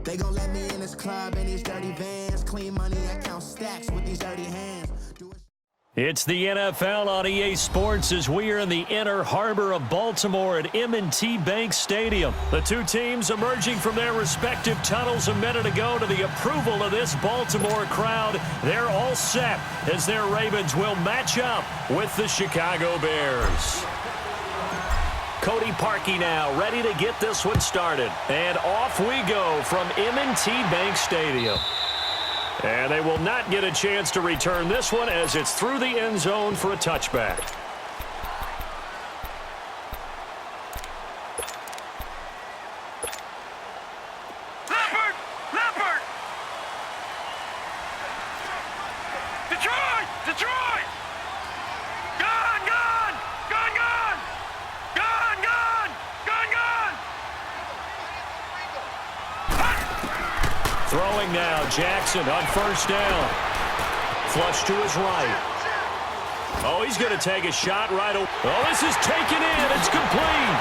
They gon' let me in this club in these dirty vans. Clean money, I count stacks with these dirty hands. It's the NFL on EA Sports as we are in the inner harbor of Baltimore at M&T Bank Stadium. The two teams emerging from their respective tunnels a minute ago to the approval of this Baltimore crowd. They're all set as their Ravens will match up with the Chicago Bears. Cody Parkey now ready to get this one started. And off we go from M&T Bank Stadium. And they will not get a chance to return this one as it's through the end zone for a touchback. Leopard! Detroit! Gone! Throwing now, Jackson on first down. Flush to his right. Oh, he's going to take a shot right away. Oh, this is taken in. It's complete.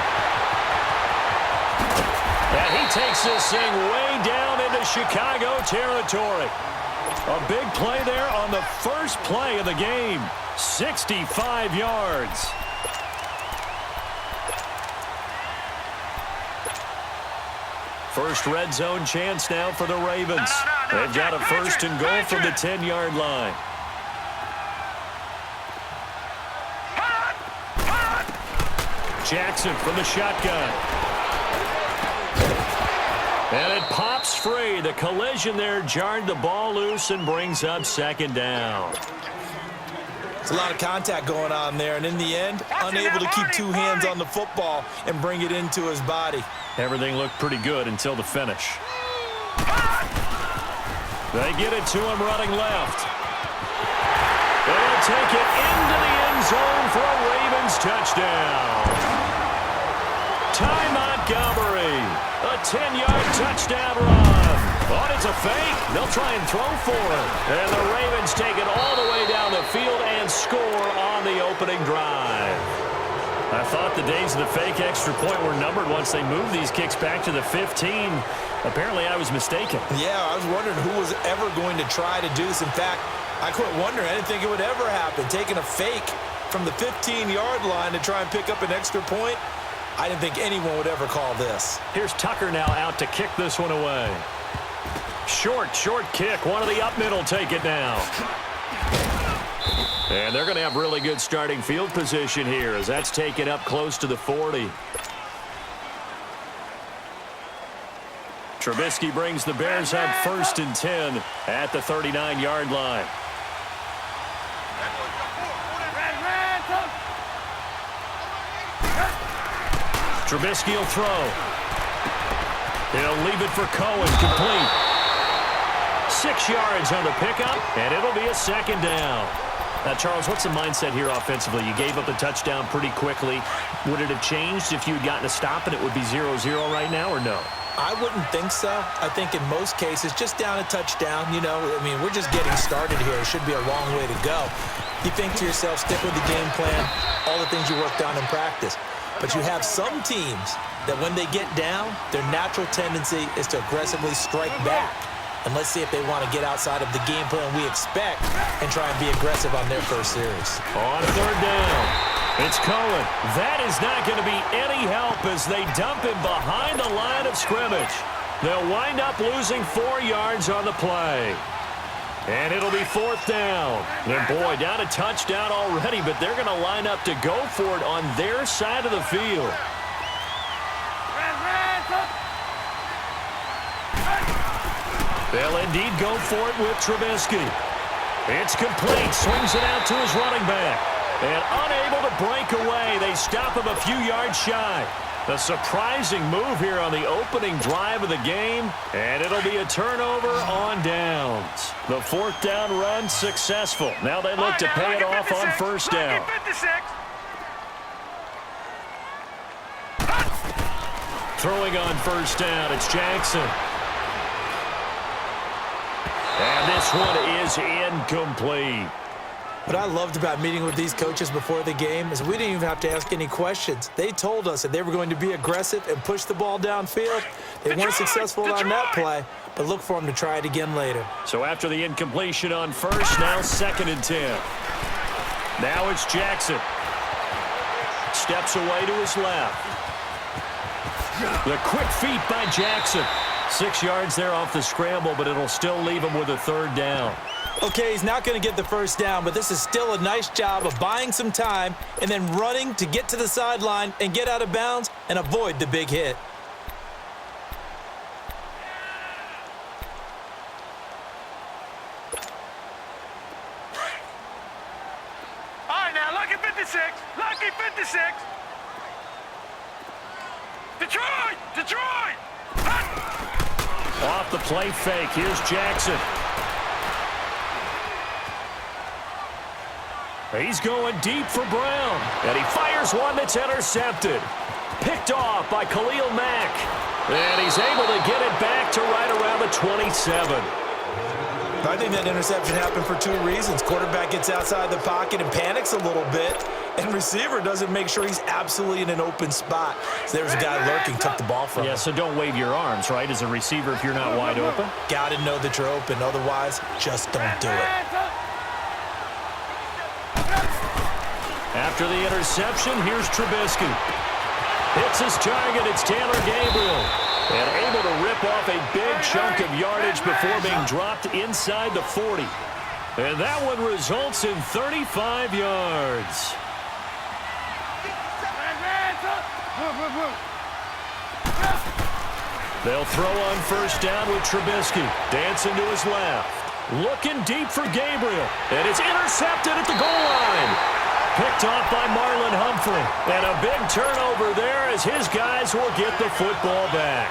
And he takes this thing way down into Chicago territory. A big play there on the first play of the game. 65 yards. First red zone chance now for the Ravens. They've got a first and goal from the 10-yard line. Jackson from the shotgun. And it pops free. The collision there jarred the ball loose and brings up second down. There's a lot of contact going on there, and in the end, unable to keep two hands on the football and bring it into his body. Everything looked pretty good until the finish. They get it to him running left. They'll take it into the end zone for a Ravens touchdown. Ty Montgomery, a 10-yard touchdown run. Oh, it's a fake. They'll try and throw for it. And the Ravens take it all the way down the field and score on the opening drive. I thought the days of the fake extra point were numbered once they moved these kicks back to the 15. Apparently, I was mistaken. Yeah, I was wondering who was ever going to try to do this. In fact, I quit wondering. I didn't think it would ever happen. Taking a fake from the 15-yard line to try and pick up an extra point, I didn't think anyone would ever call this. Here's Tucker now out to kick this one away. Short kick. One of the up middle take it now. And they're going to have really good starting field position here as that's taken up close to the 40. Trubisky brings the Bears up first and 10 at the 39-yard line. Trubisky will throw. He'll leave it for Cohen, complete. 6 yards on the pickup, and it'll be a second down. Now, Charles, what's the mindset here offensively? You gave up a touchdown pretty quickly. Would it have changed if you had gotten a stop and it would be 0-0 right now, or no? I wouldn't think so. I think in most cases, just down a touchdown, you know, I mean, we're just getting started here. It should be a long way to go. You think to yourself, stick with the game plan, all the things you worked on in practice. But you have some teams that when they get down, their natural tendency is to aggressively strike back. And let's see if they want to get outside of the game plan we expect and try and be aggressive on their first series. On third down, it's Cohen. That is not going to be any help as they dump him behind the line of scrimmage. They'll wind up losing 4 yards on the play. And it'll be fourth down. And boy, down a touchdown already, but they're going to line up to go for it on their side of the field. They'll indeed go for it with Trubisky. It's complete. Swings it out to his running back. And unable to break away, they stop him a few yards shy. A surprising move here on the opening drive of the game, and it'll be a turnover on downs. The fourth down run successful. Now they look to pay it off on first down. Throwing on first down, it's Jackson. And this one is incomplete. What I loved about meeting with these coaches before the game is we didn't even have to ask any questions. They told us that they were going to be aggressive and push the ball downfield. They weren't successful on that play, but look for them to try it again later. So after the incompletion on first, now 2nd and 10. Now it's Jackson. Steps away to his left. The quick feet by Jackson. 6 yards there off the scramble, but it'll still leave him with a 3rd down. Okay, he's not going to get the first down, but this is still a nice job of buying some time and then running to get to the sideline and get out of bounds and avoid the big hit. All right, now, lucky 56. Lucky 56. Detroit! Detroit! Off the play fake, here's Jackson. He's going deep for Brown, and he fires one that's intercepted. Picked off by Khalil Mack, and he's able to get it back to right around the 27. I think that interception happened for 2 reasons. Quarterback gets outside the pocket and panics a little bit, and receiver doesn't make sure he's absolutely in an open spot. So there's a guy lurking, took the ball from him. Yeah, so don't wave your arms, right, as a receiver if you're not wide open? Got to know that you're open. Otherwise, just don't do it. After the interception, here's Trubisky. Hits his target, it's Taylor Gabriel. And able to rip off a big chunk of yardage before being dropped inside the 40. And that one results in 35 yards. They'll throw on first down with Trubisky. Dancing to his left. Looking deep for Gabriel. And it's intercepted at the goal line. Picked off by Marlon Humphrey. And a big turnover there as his guys will get the football back.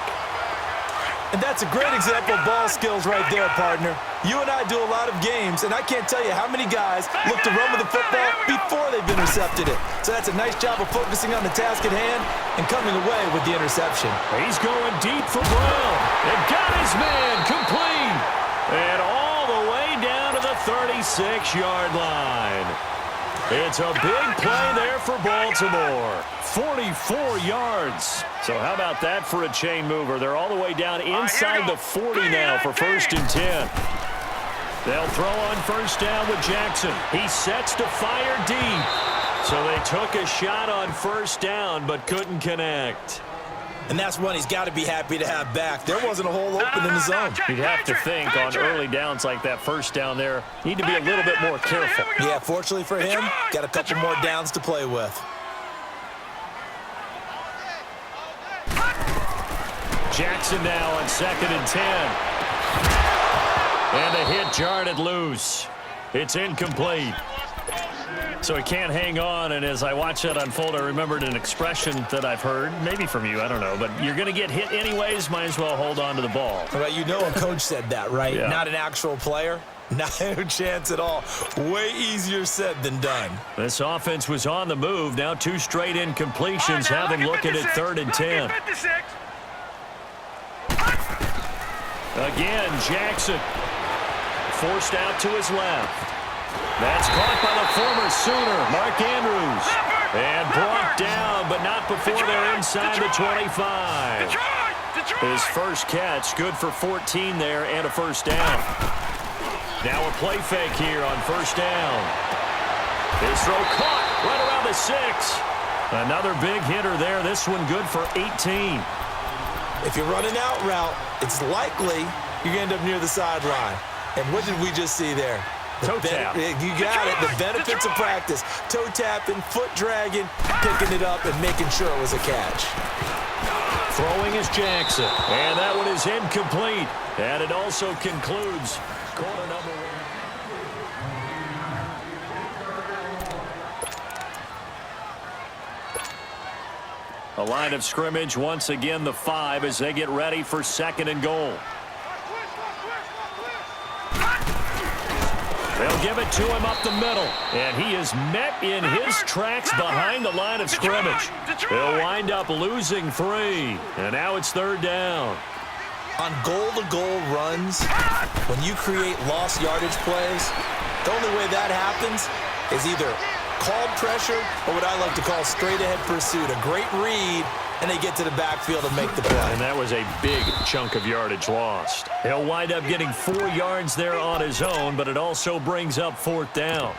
And that's a great example of ball skills right there, partner. You and I do a lot of games, and I can't tell you how many guys look to run with the football before they've intercepted it. So that's a nice job of focusing on the task at hand and coming away with the interception. He's going deep for Brown. And got his man complete. And all the way down to the 36-yard line. It's a big play there for Baltimore. 44 yards. So how about that for a chain mover? They're all the way down inside the 40 now for 1st and 10. They'll throw on first down with Jackson. He sets to fire deep. So they took a shot on first down but couldn't connect. And that's one he's got to be happy to have back. There wasn't a hole open in the zone. You'd have to think on early downs like that first down there, need to be a little bit more careful. Yeah, fortunately for him, got a couple more downs to play with. Jackson now on 2nd and 10. And the hit jarred it loose. It's incomplete. So he can't hang on, and as I watch that unfold, I remembered an expression that I've heard, maybe from you, I don't know, but you're going to get hit anyways, might as well hold on to the ball. Well, you know a coach said that, right? Yeah. Not an actual player. Not a chance at all. Way easier said than done. This offense was on the move. Now 2 straight incompletions have him looking at 3rd and 10. Again, Jackson forced out to his left. That's caught by the former Sooner, Mark Andrews. And brought down, but not before they're inside the 25. His first catch, good for 14 there and a first down. Now a play fake here on first down. His throw caught right around the 6. Another big hitter there. This one good for 18. If you're running out route, it's likely you're going to end up near the sideline. And what did we just see there? Toe tap. You got it. The benefits of practice. Toe tapping, foot dragging, picking it up, and making sure it was a catch. Throwing is Jackson. And that one is incomplete. And it also concludes quarter number 1. A line of scrimmage once again the 5 as they get ready for 2nd and goal. They'll give it to him up the middle. And he is met in his tracks behind the line of scrimmage. They'll wind up losing 3. And now it's 3rd down. On goal-to-goal runs, when you create lost yardage plays, the only way that happens is either called pressure or what I like to call straight-ahead pursuit. A great read and they get to the backfield and make the play. And that was a big chunk of yardage lost. He'll wind up getting 4 yards there on his own, but it also brings up 4th down.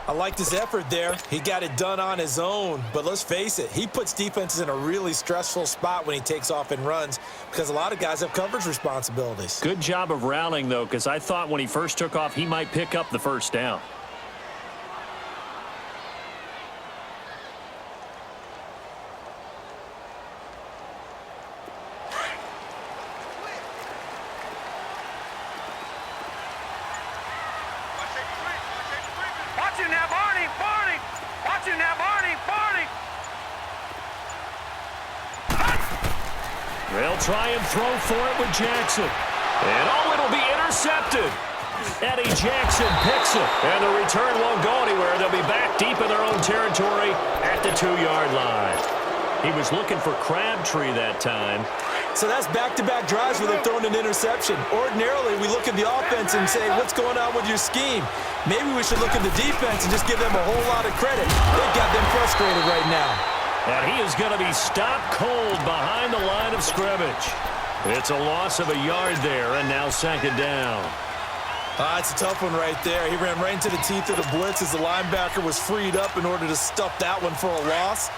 I liked his effort there. He got it done on his own. But let's face it, he puts defenses in a really stressful spot when he takes off and runs because a lot of guys have coverage responsibilities. Good job of rallying, though, because I thought when he first took off, he might pick up the 1st down. They'll try and throw for it with Jackson. And, it'll be intercepted. Eddie Jackson picks it. And the return won't go anywhere. They'll be back deep in their own territory at the 2-yard line. He was looking for Crabtree that time. So that's back-to-back drives where they're throwing an interception. Ordinarily, we look at the offense and say, what's going on with your scheme? Maybe we should look at the defense and just give them a whole lot of credit. They've got them frustrated right now. And he is going to be stopped cold behind the line of scrimmage. It's a loss of a yard there, and now 2nd down. It's a tough one right there. He ran right into the teeth of the blitz as the linebacker was freed up in order to stuff that one for a loss.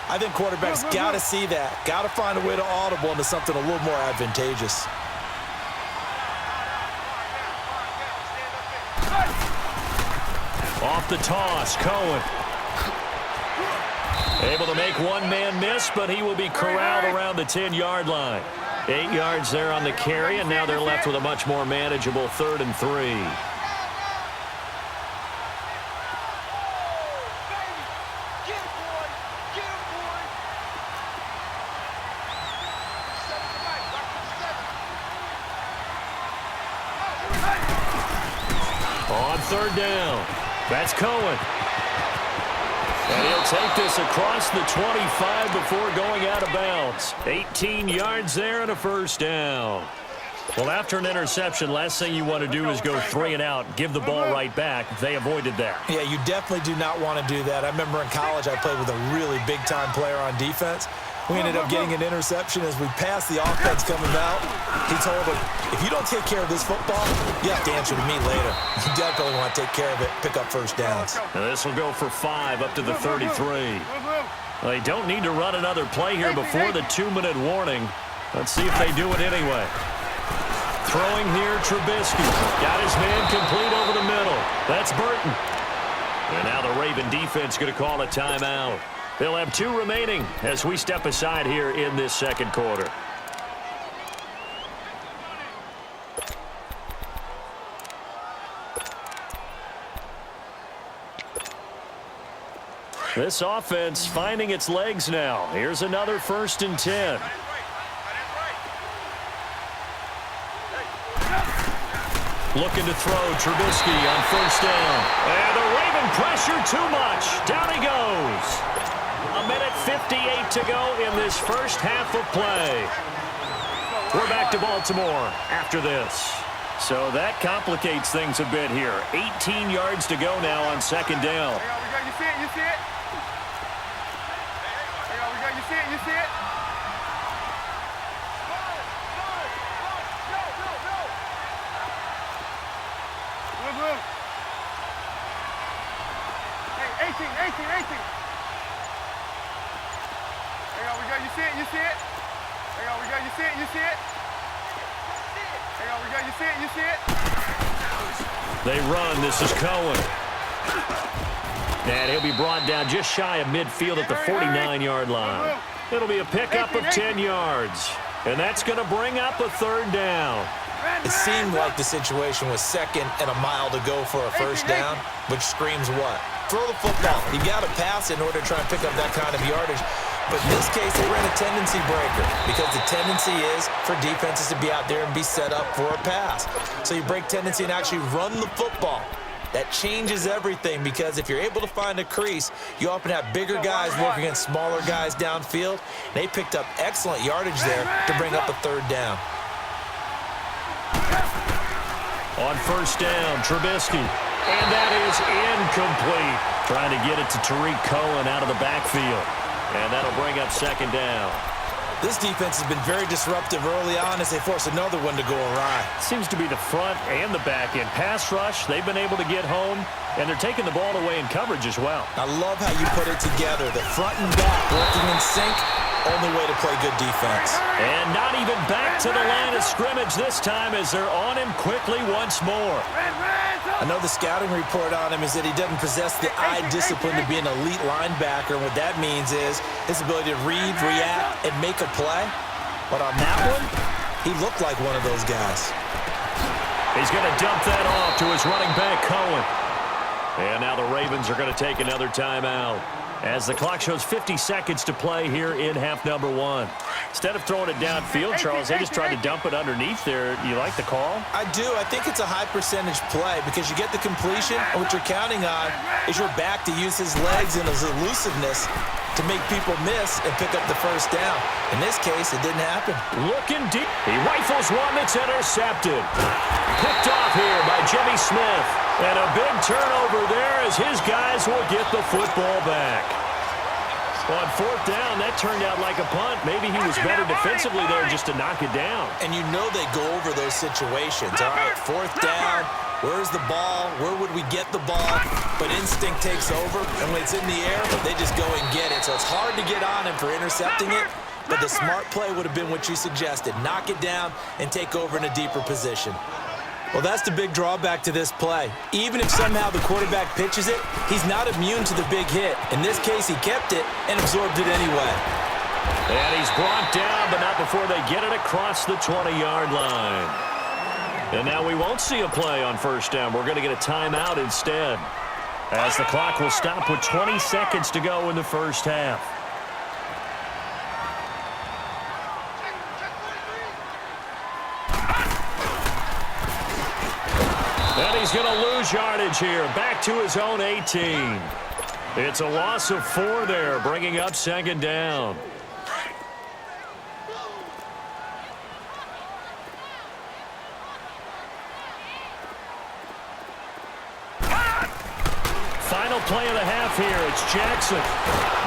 I think quarterbacks got to see that. Got to find a way to audible into something a little more advantageous. Off the toss, Cohen. Able to make one man miss, but he will be corralled around the 10-yard line. 8 yards there on the carry, and now they're left with a much more manageable 3rd and 3. On 3rd down, that's Cohen. And he'll take this across the 25 before going out of bounds. 18 yards there and a 1st down. Well, after an interception, last thing you want to do is go 3 and out, give the ball right back. They avoided that. Yeah, you definitely do not want to do that. I remember in college I played with a really big-time player on defense. We ended up getting an interception as we passed the offense coming out. He told him, if you don't take care of this football, you have to answer to me later. You definitely want to take care of it, pick up 1st downs. Now this will go for 5 up to the 33. Well, they don't need to run another play here before the 2-minute warning. Let's see if they do it anyway. Throwing here, Trubisky. Got his man complete over the middle. That's Burton. And now the Raven defense going to call a timeout. They'll have 2 remaining as we step aside here in this 2nd quarter. This offense finding its legs now. Here's another 1st and 10. Looking to throw, Trubisky on 1st down. And the Raven pressure too much. Down he goes. A minute 58 to go in this first half of play. We're back to Baltimore after this. So that complicates things a bit here. 18 yards to go now on 2nd down. You see it? You see it? You see it? You see it? Blue. Hey, 18. Hang on, we got, you see it? You see it? Hang on, we got, you see it? You see it? Hang on, we got, you see it? You see it? They run. This is Cohen. And he'll be brought down just shy of midfield at the 49-yard line. It'll be a pickup of 10 yards. And that's going to bring up a 3rd down. It seemed like the situation was 2nd and a mile to go for a 1st down, which screams what? Throw the football. You got to pass in order to try and pick up that kind of yardage. But in this case, they ran a tendency breaker because the tendency is for defenses to be out there and be set up for a pass. So you break tendency and actually run the football. That changes everything because if you're able to find a crease, you often have bigger guys working against smaller guys downfield. They picked up excellent yardage there to bring up a 3rd down. On 1st down, Trubisky. And that is incomplete. Trying to get it to Tariq Cohen out of the backfield. And that'll bring up 2nd down. This defense has been very disruptive early on as they force another one to go awry. Seems to be the front and the back end. Pass rush, they've been able to get home, and they're taking the ball away in coverage as well. I love how you put it together. The front and back working in sync, only way to play good defense. And not even back to the line of scrimmage this time as they're on him quickly once more. I know the scouting report on him is that he doesn't possess the eye discipline to be an elite linebacker. And what that means is his ability to read, react, and make a play. But on that one, he looked like one of those guys. He's going to dump that off to his running back, Cohen. And now the Ravens are going to take another timeout as the clock shows 50 seconds to play here in half number 1. Instead of throwing it downfield, Charles, they just tried to dump it underneath there. You like the call? I do. I think it's a high percentage play because you get the completion, and what you're counting on is your back to use his legs and his elusiveness to make people miss and pick up the first down. In this case, it didn't happen. Looking deep. He rifles one that's intercepted. Picked off here by Jimmy Smith. And a big turnover there as his guys will get the football back. On fourth down, that turned out like a punt. Maybe he was better defensively there just to knock it down. And you know they go over those situations. All right, fourth down, where's the ball? Where would we get the ball? But instinct takes over, and when it's in the air, they just go and get it. So it's hard to get on him for intercepting it, but the smart play would have been what you suggested. Knock it down and take over in a deeper position. Well, that's the big drawback to this play. Even if somehow the quarterback pitches it, he's not immune to the big hit. In this case, he kept it and absorbed it anyway. And he's brought down, but not before they get it across the 20-yard line. And now we won't see a play on first down. We're going to get a timeout instead, as the clock will stop with 20 seconds to go in the first half. And he's going to lose yardage here, back to his own 18. It's a loss of 4 there, bringing up second down. Final play of the half here. It's Jackson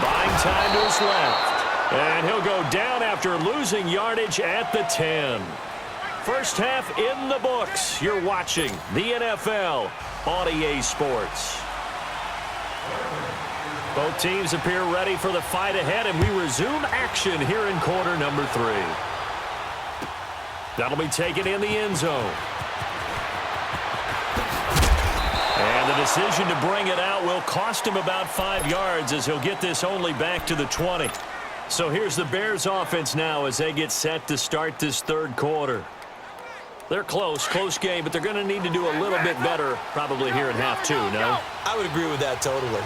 buying time to his left. And he'll go down after losing yardage at the 10. First half in the books. You're watching the NFL on EA Sports. Both teams appear ready for the fight ahead, and we resume action here in quarter number 3. That'll be taken in the end zone. And the decision to bring it out will cost him about 5 yards as he'll get this only back to the 20. So here's the Bears offense now as they get set to start this third quarter. They're close game, but they're going to need to do a little bit better probably here in half 2, no? I would agree with that totally.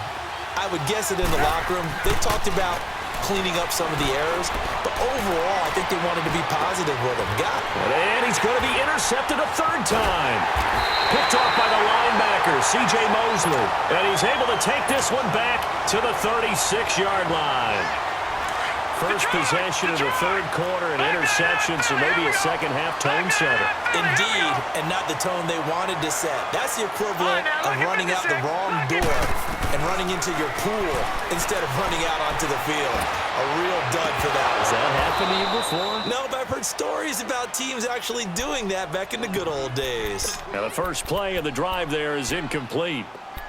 I would guess that in the locker room, they talked about cleaning up some of the errors, but overall, I think they wanted to be positive with him. Got it. And he's going to be intercepted a third time. Picked off by the linebacker, C.J. Mosley. And he's able to take this one back to the 36-yard line. First possession of the third quarter, an interception, so maybe a second-half tone setter. Indeed, and not the tone they wanted to set. That's the equivalent of running out the wrong door and running into your pool instead of running out onto the field. A real dud for that. Has that happened to you before? No, but I've heard stories about teams actually doing that back in the good old days. Now the first play of the drive there is incomplete.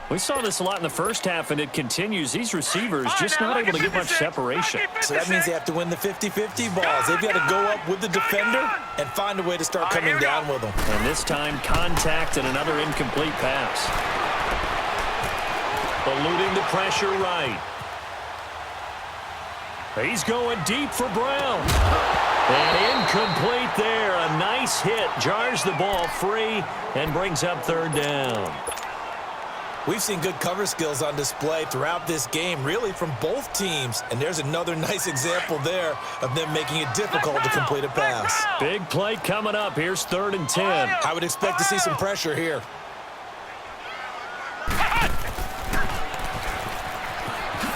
We saw this a lot in the first half, and it continues. These receivers just not able to get much separation. So that means they have to win the 50-50 balls. They've got to go up with the defender and find a way to start coming down with them. And this time, contact and another incomplete pass. Eluding the pressure right. He's going deep for Brown. And incomplete there. A nice hit. Jars the ball free and brings up third down. We've seen good cover skills on display throughout this game, really from both teams. And there's another nice example there of them making it difficult to complete a pass. Big play coming up. Here's 3rd and 10. I would expect to see some pressure here.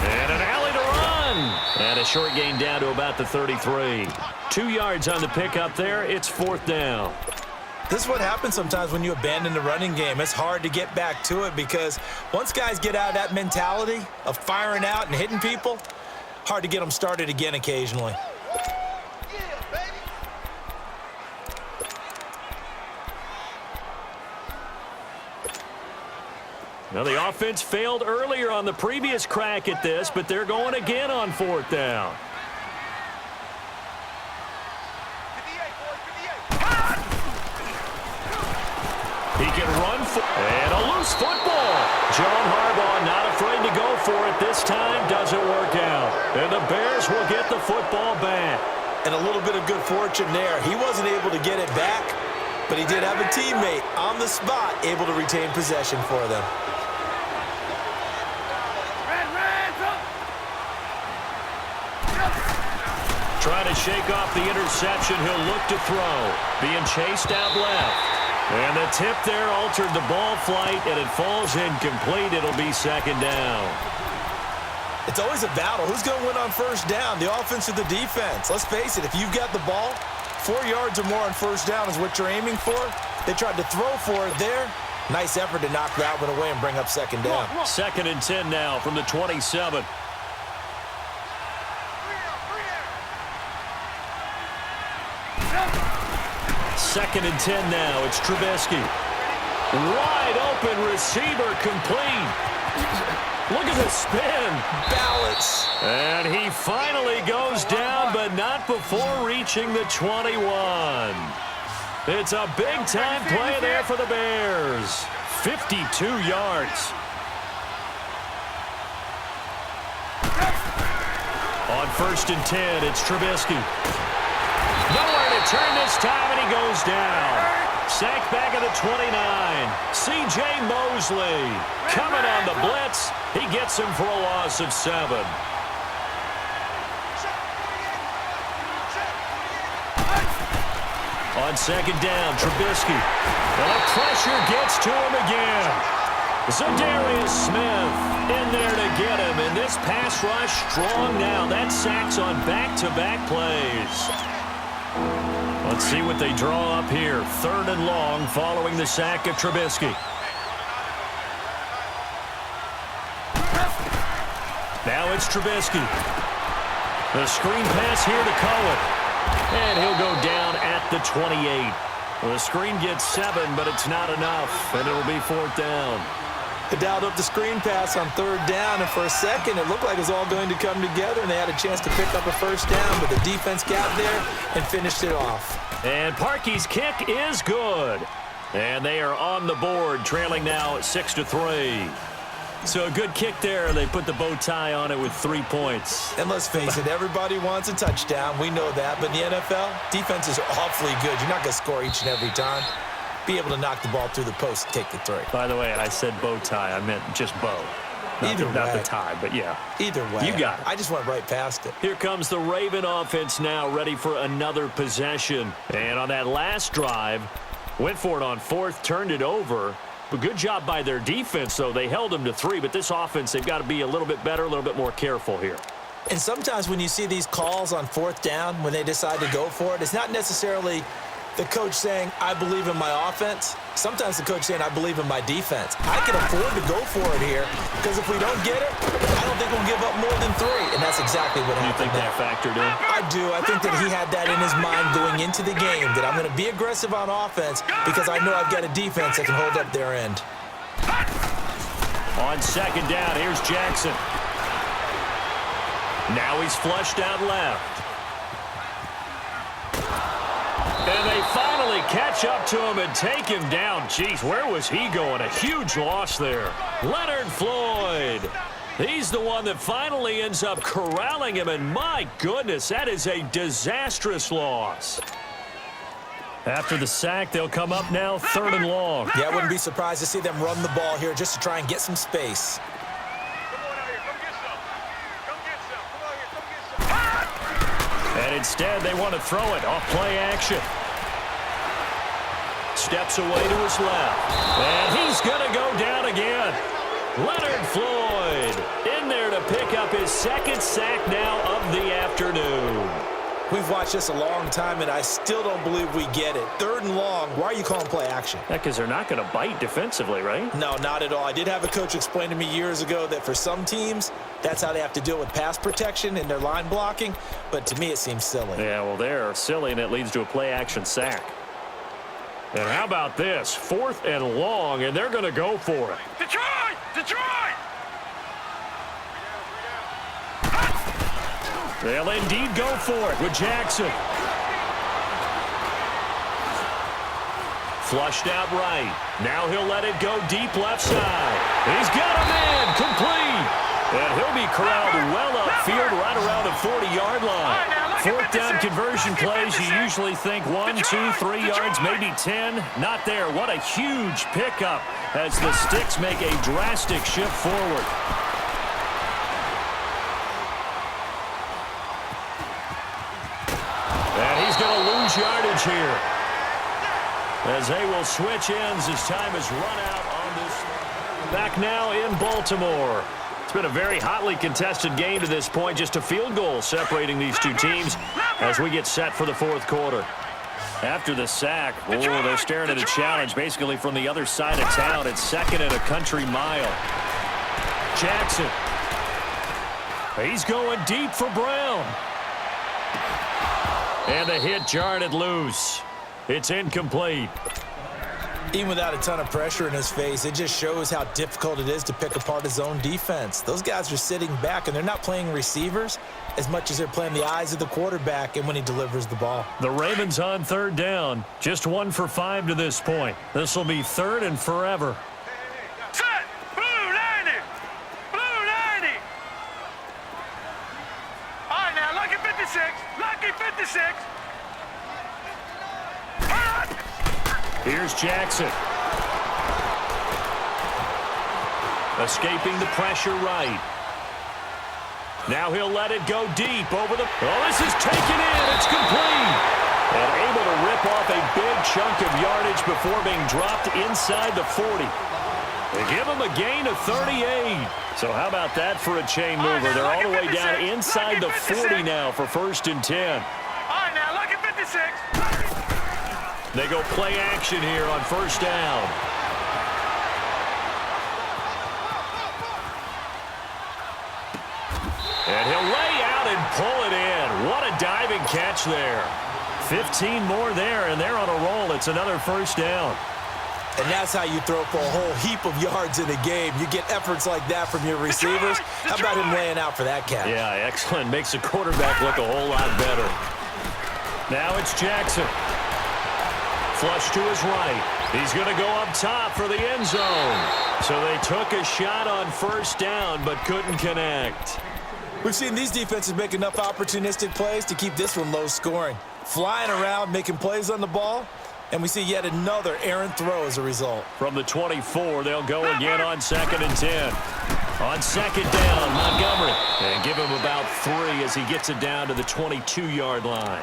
And an alley to run. And a short gain down to about the 33. 2 yards on the pickup there. It's 4th down. This is what happens sometimes when you abandon the running game. It's hard to get back to it because once guys get out of that mentality of firing out and hitting people, hard to get them started again occasionally. Now, the offense failed earlier on the previous crack at this, but they're going again on 4th down. He can run for and a loose football. John Harbaugh not afraid to go for it this time. Doesn't work out. And the Bears will get the football back. And a little bit of good fortune there. He wasn't able to get it back, but he did have a teammate on the spot able to retain possession for them. Trying to shake off the interception. He'll look to throw. Being chased out left. And the tip there altered the ball flight, and it falls incomplete. It'll be 2nd down. It's always a battle. Who's going to win on 1st down, the offense or the defense? Let's face it, if you've got the ball, 4 yards or more on 1st down is what you're aiming for. They tried to throw for it there. Nice effort to knock that one away and bring up 2nd down. 2nd and 10 now from the 27. Second and 10 now. It's Trubisky. Wide open receiver complete. Look at the spin. Balance. And he finally goes down, but not before reaching the 21. It's a big-time play there for the Bears. 52 yards. On 1st and 10, it's Trubisky. Nowhere to turn this time, and he goes down. Sacked back at the 29. C.J. Mosley coming on the blitz. He gets him for a loss of 7. On 2nd down, Trubisky. And the pressure gets to him again. Zadarius Smith in there to get him. And this pass rush strong now. That sacks on back-to-back plays. Let's see what they draw up here. 3rd and long following the sack of Trubisky. Now it's Trubisky. The screen pass here to Cohen. And he'll go down at the 28. The screen gets 7, but it's not enough. And it'll be 4th down. They dialed up the screen pass on 3rd down, and for a second it looked like it was all going to come together, and they had a chance to pick up a 1st down, but the defense got there and finished it off. And Parkey's kick is good. And they are on the board, trailing now 6-3. So a good kick there. They put the bow tie on it with 3 points. And let's face it, everybody wants a touchdown. We know that. But in the NFL, defense is awfully good. You're not going to score each and every time. Be able to knock the ball through the post and take the 3. By the way, I said bow tie. I meant just bow. Not the tie, but yeah. Either way. You got it. I just went right past it. Here comes the Raven offense now, ready for another possession. And on that last drive, went for it on 4th, turned it over. But good job by their defense, though. They held them to 3, but this offense, they've got to be a little bit better, a little bit more careful here. And sometimes when you see these calls on 4th down, when they decide to go for it, it's not necessarily the coach saying, I believe in my offense. Sometimes the coach saying, I believe in my defense. I can afford to go for it here because if we don't get it, I don't think we'll give up more than 3. And that's exactly what happened. You think that factored in? I do. I think that he had that in his mind going into the game, that I'm going to be aggressive on offense because I know I've got a defense that can hold up their end. On 2nd down, here's Jackson. Now he's flushed out left. And they finally catch up to him and take him down. Jeez, where was he going? A huge loss there. Leonard Floyd. He's the one that finally ends up corralling him, and my goodness, that is a disastrous loss. After the sack, they'll come up now 3rd and long. Yeah, I wouldn't be surprised to see them run the ball here just to try and get some space. And instead, they want to throw it off play action. Steps away to his left. And he's going to go down again. Leonard Floyd in there to pick up his 2nd sack now of the afternoon. We've watched this a long time, and I still don't believe we get it. 3rd and long. Why are you calling play action? Because they're not going to bite defensively, right? No, not at all. I did have a coach explain to me years ago that for some teams, that's how they have to deal with pass protection and their line blocking. But to me, it seems silly. Yeah, well, they're silly, and it leads to a play action sack. And how about this? 4th and long, and they're going to go for it. Detroit! Detroit! They'll indeed go for it with Jackson. Flushed out right. Now he'll let it go deep left side. He's got a man complete. And he'll be corralled well upfield right around the 40-yard line. Fourth down conversion plays, you usually think 1, 2, 3 yards, maybe 10. Not there. What a huge pickup as the Sticks make a drastic shift forward. And he's going to lose yardage here, as they will switch ends as time is run out on this. Back now in Baltimore. It's been a very hotly contested game to this point. Just a field goal separating these two teams as we get set for the fourth quarter. After the sack, they're staring at a challenge basically from the other side of town. It's second and a country mile. Jackson. He's going deep for Brown. And the hit jarred it loose. It's incomplete. Even without a ton of pressure in his face, it just shows how difficult it is to pick apart his own defense. Those guys are sitting back, and they're not playing receivers as much as they're playing the eyes of the quarterback and when he delivers the ball. The Ravens on third down. Just 1 for 5 to this point. This will be third and forever. Set! Blue 90! Blue 90! All right, now, lucky 56. Lucky 56. Here's Jackson. Escaping the pressure right. Now he'll let it go deep over the... Oh, this is taken in. It's complete. And able to rip off a big chunk of yardage before being dropped inside the 40. They give him a gain of 38. So how about that for a chain mover? They're all the way down inside the 40 now for 1st and 10. All right, now, lucky 56. They go play action here on 1st down. And he'll lay out and pull it in. What a diving catch there. 15 more there, and they're on a roll. It's another 1st down. And that's how you throw for a whole heap of yards in a game. You get efforts like that from your receivers. How about him laying out for that catch? Yeah, excellent. Makes the quarterback look a whole lot better. Now it's Jackson. Flush to his right. He's going to go up top for the end zone. So they took a shot on 1st down, but couldn't connect. We've seen these defenses make enough opportunistic plays to keep this one low scoring. Flying around, making plays on the ball, and we see yet another errant throw as a result. From the 24, they'll go again on 2nd and 10. On 2nd down, Montgomery. And give him about 3 as he gets it down to the 22-yard line.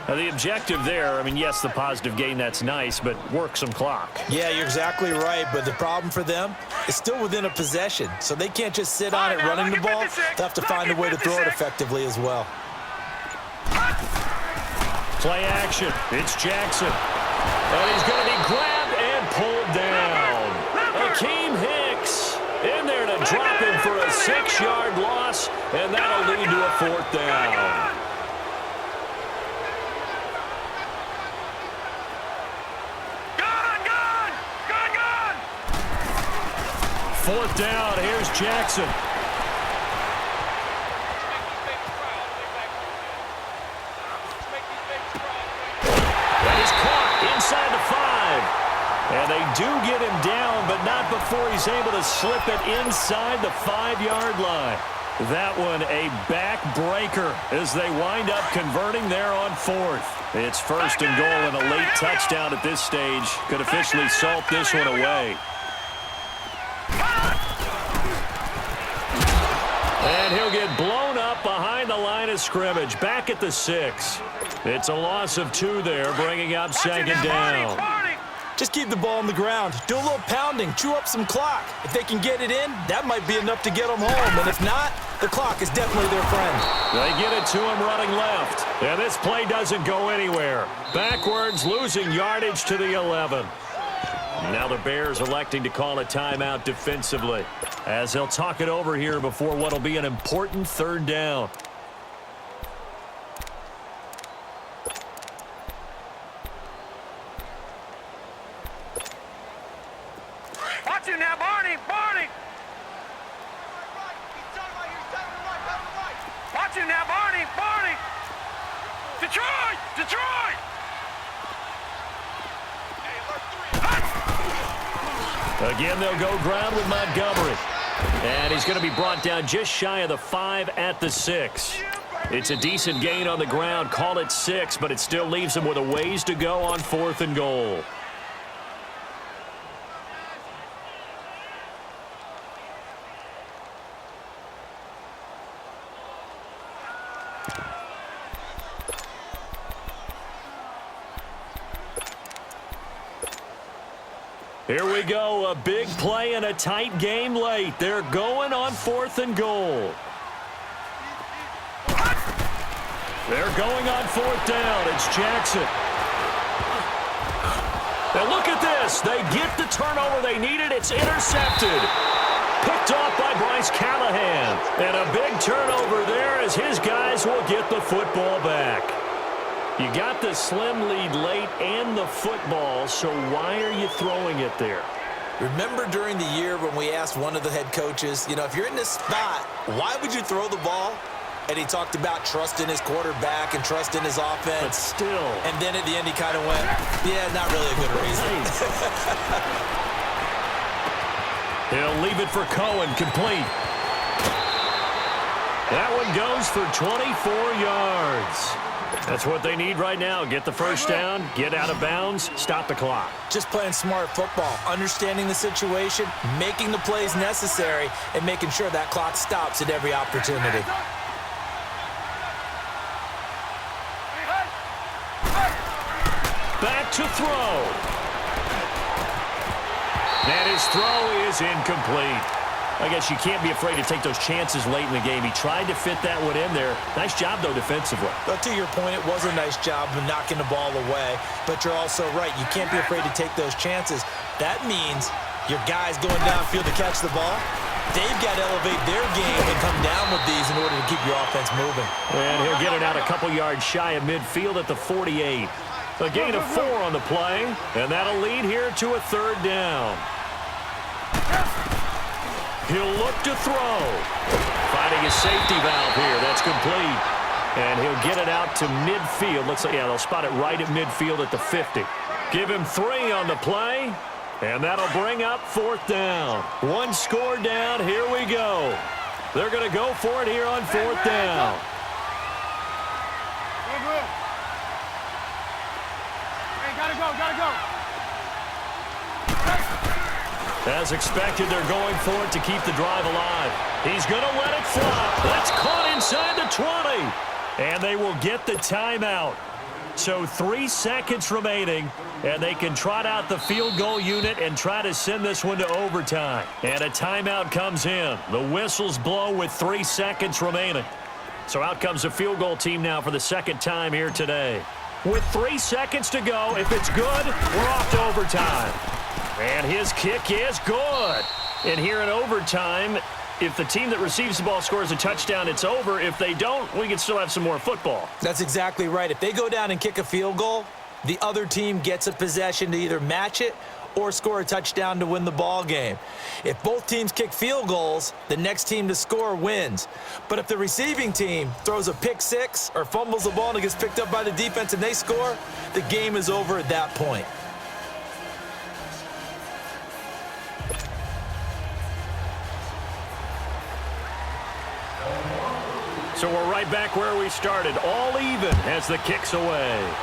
Now, the objective there, I mean, yes, the positive gain, that's nice, but work some clock. Yeah, you're exactly right, but the problem for them is still within a possession, so they can't just sit on it running the ball. They'll have to find a way to throw it effectively as well. Play action. It's Jackson. And he's going to be grabbed and pulled down. Akeem Hicks in there to drop him for a 6-yard loss, and that'll lead to a 4th down. Fourth down, here's Jackson. That is caught inside the 5. And they do get him down, but not before he's able to slip it inside the 5-yard line. That one a backbreaker as they wind up converting there on 4th. It's 1st and goal and a late touchdown at this stage. Could officially salt this one away. And he'll get blown up behind the line of scrimmage. Back at the 6. It's a loss of 2 there, bringing up 2nd down. Just keep the ball on the ground. Do a little pounding. Chew up some clock. If they can get it in, that might be enough to get them home. And if not, the clock is definitely their friend. They get it to him running left. And this play doesn't go anywhere. Backwards, losing yardage to the 11. Now the Bears electing to call a timeout defensively, as they'll talk it over here before what will be an important 3rd down. Watch him now, Barney! Barney! got you now, Barney! Barney! Detroit! Detroit! Again, they'll go ground with Montgomery. And he's going to be brought down just shy of the 5 at the 6. It's a decent gain on the ground. Call it 6, but it still leaves him with a ways to go on 4th and goal. Here we go, a big play and a tight game late. They're going on 4th and goal. They're going on 4th down. It's Jackson. And look at this. They get the turnover they needed. It's intercepted. Picked off by Bryce Callahan. And a big turnover there as his guys will get the football back. You got the slim lead late and the football, so why are you throwing it there? Remember during the year when we asked one of the head coaches, you know, if you're in this spot, why would you throw the ball? And he talked about trusting his quarterback and trusting his offense. But still. And then at the end he kind of went, yeah, not really a good reason. He'll leave it for Cohen, complete. That one goes for 24 yards. That's what they need right now. Get the first down, get out of bounds, stop the clock. Just playing smart football, understanding the situation, making the plays necessary, and making sure that clock stops at every opportunity. Back to throw. And his throw is incomplete. I guess you can't be afraid to take those chances late in the game. He tried to fit that one in there. Nice job, though, defensively. But to your point, it was a nice job of knocking the ball away. But you're also right. You can't be afraid to take those chances. That means your guys going downfield to catch the ball, they've got to elevate their game and come down with these in order to keep your offense moving. And he'll get it out a couple yards shy of midfield at the 48. A gain of 4 on the play, and that'll lead here to a 3rd down. He'll look to throw. Finding a safety valve here. That's complete. And he'll get it out to midfield. Looks like, yeah, they'll spot it right at midfield at the 50. Give him 3 on the play, and that'll bring up 4th down. 1 score down. Here we go. They're going to go for it here on 4th down. Hey, gotta go, gotta go. As expected, they're going for it to keep the drive alive. He's going to let it fly. That's caught inside the 20. And they will get the timeout. So 3 seconds remaining, and they can trot out the field goal unit and try to send this one to overtime. And a timeout comes in. The whistles blow with 3 seconds remaining. So out comes the field goal team now for the 2nd time here today. With 3 seconds to go, if it's good, we're off to overtime. And his kick is good. And here in overtime, if the team that receives the ball scores a touchdown, it's over. If they don't, we can still have some more football. That's exactly right. If they go down and kick a field goal, the other team gets a possession to either match it or score a touchdown to win the ball game. If both teams kick field goals, the next team to score wins. But if the receiving team throws a pick 6 or fumbles the ball and it gets picked up by the defense and they score, the game is over at that point. So we're right back where we started, all even as the kick's away.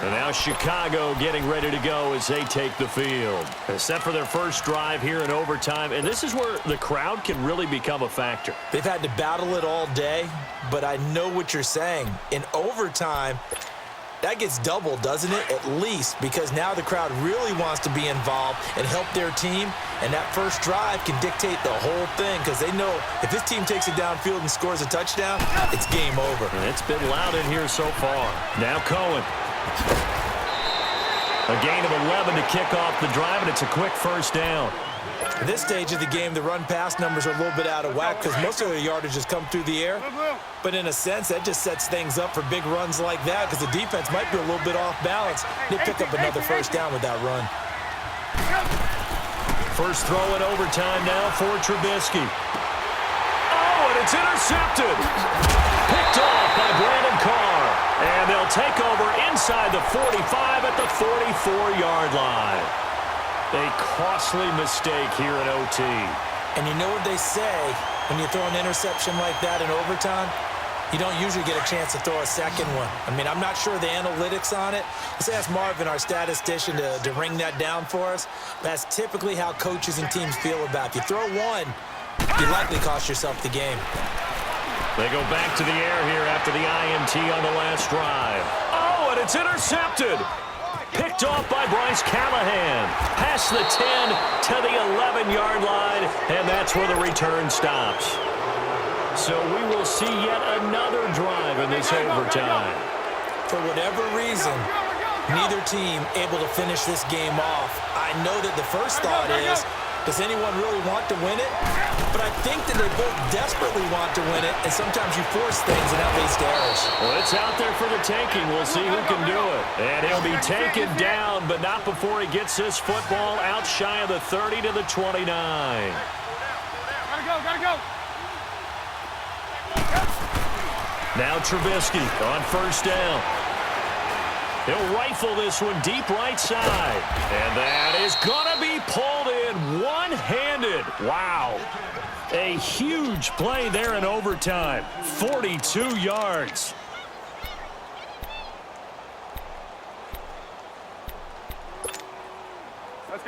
And now Chicago getting ready to go as they take the field. Set for their first drive here in overtime, and this is where the crowd can really become a factor. They've had to battle it all day, but I know what you're saying. In overtime, that gets doubled, doesn't it? At least, because now the crowd really wants to be involved and help their team, and that first drive can dictate the whole thing because they know if this team takes it downfield and scores a touchdown, it's game over. And it's been loud in here so far. Now Cohen. A gain of 11 to kick off the drive, and it's a quick first down. At this stage of the game, the run-pass numbers are a little bit out of whack because most of the yardage has come through the air. But in a sense, that just sets things up for big runs like that because the defense might be a little bit off balance. They pick up another first down with that run. First throw in overtime now for Trubisky. Oh, and it's intercepted. Picked off by Brandon Carr. And they'll take over inside the 45 at the 44-yard line. A costly mistake here in OT. And you know what they say, when you throw an interception like that in overtime, you don't usually get a chance to throw a second one. I mean, I'm not sure the analytics on it. Let's ask Marvin, our statistician, to ring that down for us. That's typically how coaches and teams feel about it. If you throw one, you likely cost yourself the game. They go back to the air here after the INT on the last drive. Oh, and it's intercepted. Picked off by Bryce Callahan. Past the 10 to the 11-yard line, and that's where the return stops. So we will see yet another drive in this overtime. For whatever reason, neither team able to finish this game off. I know that the first thought is, does anyone really want to win it? But I think that they both desperately want to win it, and sometimes you force things, and that leads to errors. Well, it's out there for the taking. We'll see who can do it. And he'll be taken down, but not before he gets this football out shy of the 30 to the 29. Gotta go. Now Trubisky on first down. He'll rifle this one deep right side. And that is going to be pulled in one-handed. Wow. A huge play there in overtime. 42 yards.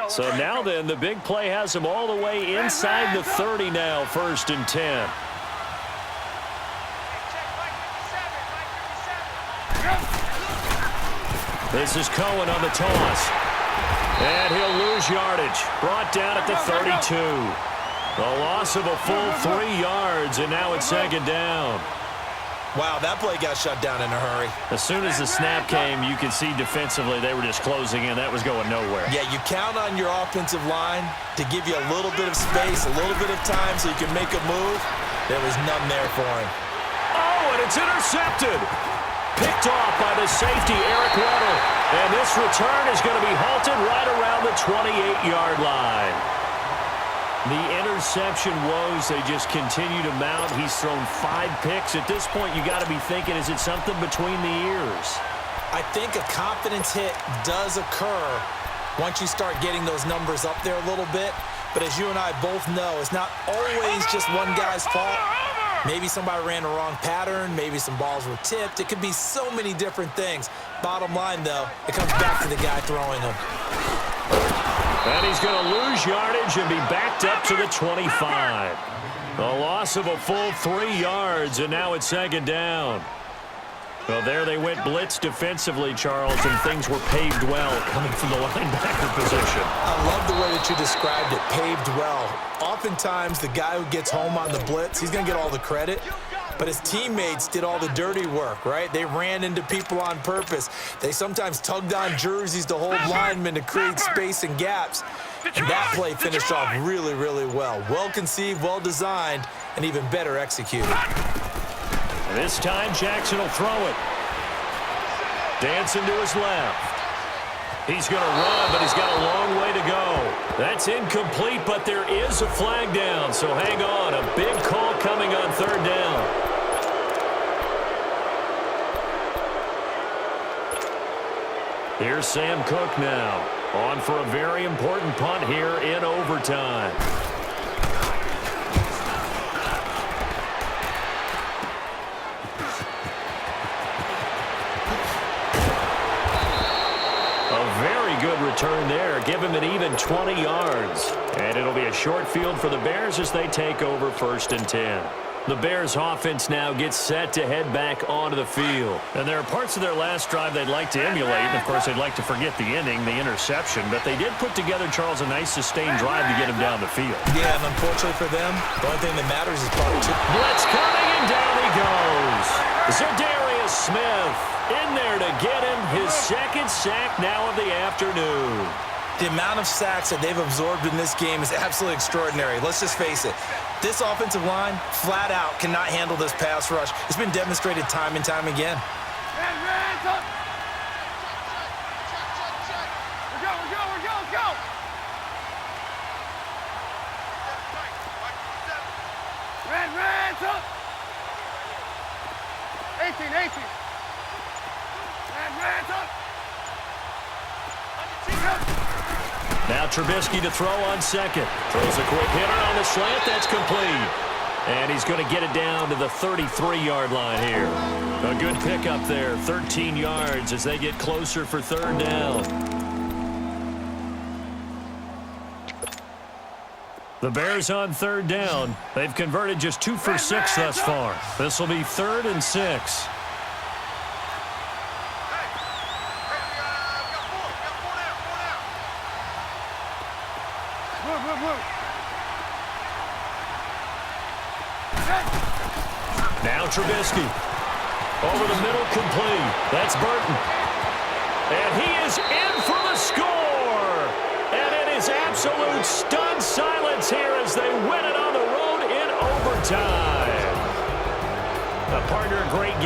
So now then, the big play has him all the way inside the 30 now, 1st and 10. This is Cohen on the toss. And he'll lose yardage. Brought down at the 32. The loss of a full 3 yards, and now it's 2nd down. Wow, that play got shut down in a hurry. As soon as the snap came, you could see defensively they were just closing in. That was going nowhere. Yeah, you count on your offensive line to give you a little bit of space, a little bit of time so you can make a move. There was none there for him. Oh, and it's intercepted. Picked off by the safety, Eric Weddle. And this return is going to be halted right around the 28-yard line. The interception woes, they just continue to mount. He's thrown 5 picks. At this point, you got to be thinking, is it something between the ears? I think a confidence hit does occur once you start getting those numbers up there a little bit. But as you and I both know, it's not always just one guy's fault. Maybe somebody ran the wrong pattern. Maybe some balls were tipped. It could be so many different things. Bottom line, though, it comes back to the guy throwing them. And he's going to lose yardage and be backed up to the 25. The loss of a full 3 yards, and now it's 2nd down. Well, there they went blitz defensively, Charles, and things were paved well coming from the linebacker position. I love the way that you described it, paved well. Oftentimes, the guy who gets home on the blitz, he's going to get all the credit. But his teammates did all the dirty work, right? They ran into people on purpose. They sometimes tugged on jerseys to hold linemen to create space and gaps. And that play finished off really, really well. Well conceived, well designed, and even better executed. This time, Jackson will throw it. Dancing to his left. He's going to run, but he's got a long way to go. That's incomplete, but there is a flag down, so hang on. A big call coming on 3rd down. Here's Sam Cook now, on for a very important punt here in overtime. Good return there. Give him an even 20 yards. And it'll be a short field for the Bears as they take over 1st and 10. The Bears offense now gets set to head back onto the field. And there are parts of their last drive they'd like to emulate. And, of course, they'd like to forget the ending, the interception. But they did put together, Charles, a nice sustained drive to get him down the field. Yeah, and unfortunately for them, the only thing that matters is part 2. Blitz coming, and down he goes. Za'Darius Smith in there to get him his 2nd sack now of the afternoon. The amount of sacks that they've absorbed in this game is absolutely extraordinary. Let's just face it. This offensive line, flat out, cannot handle this pass rush. It's been demonstrated time and time again. 18. Hands up. Now Trubisky to throw on second. Throws a quick hitter on the slant. That's complete. And he's going to get it down to the 33-yard line here. A good pickup there, 13 yards as they get closer for third down. The Bears on third down. They've converted just 2 for 6 thus far. This will be 3rd and 6. Now Trubisky. Over the middle, complete. That's Burton. And he is in for the score. And it is absolute stunned silence here as they win it on the road in overtime. A partner, a great game.